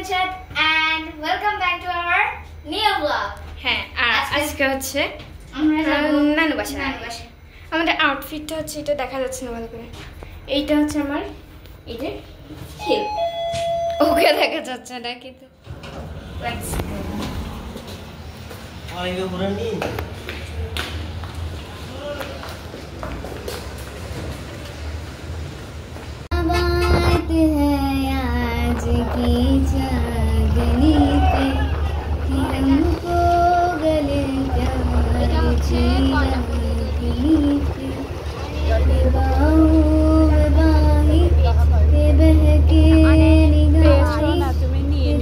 Chat and welcome back to our new vlog. হ্যাঁ, আর আজকে হচ্ছে আমরা যাব নানু বাসায়। আমাদের আউটফিটটা হচ্ছে এটা দেখা যাচ্ছে না ভালো করে। এইটা হচ্ছে আমার এই যে হিল। ওকে দেখা যাচ্ছে না কিন্তু let's go. আরে পুরো নিন बात है आज की चांदनी पे कि हमको गले प्यार की बाहों में बाही के बहके निगाहें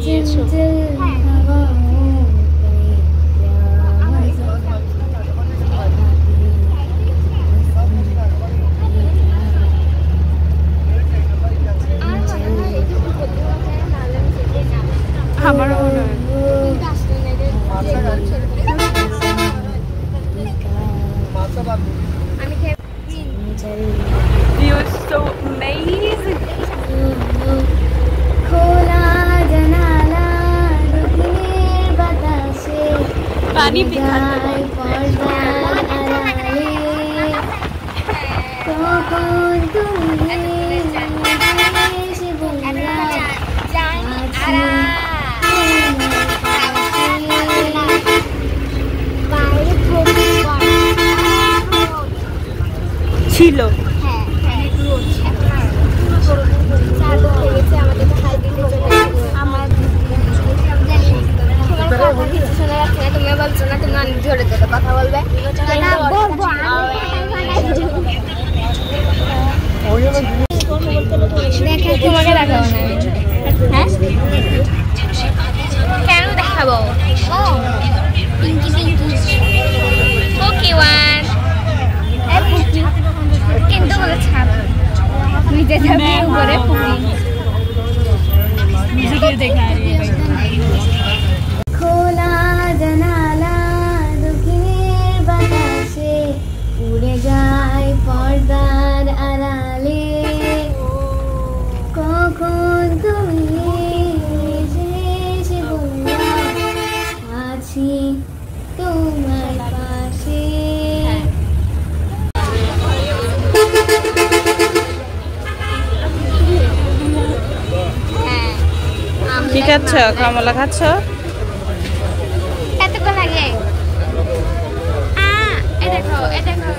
चंचल हवाओं पे क्या मजा আমারও মনে হয় You are so amazing. खोला जनाला दुखने बतासे पानी पिघल पर्दा अराले कौन तुम्हें से बोला ছিল তুমি বলছো না তুমি অনেক ধরে ধরে কথা বলবে তোমাকে দেখাবো না হ্যাঁ কেন দেখাবো পিঙ্কি পিঙ্কি ওকে ওয়ান কিন্তু বলে ছাপ নিজে যাবে উপরে খোলা জানালা দক্ষিণের বাতাসে উড়ে যায় পর্দার আড়ালে কখন তুমি এসে বললা আছি তোমার পাশে কি খাচ্ছ কমলা খাচ্ছ এতক্ষণ লাগে এ দেখো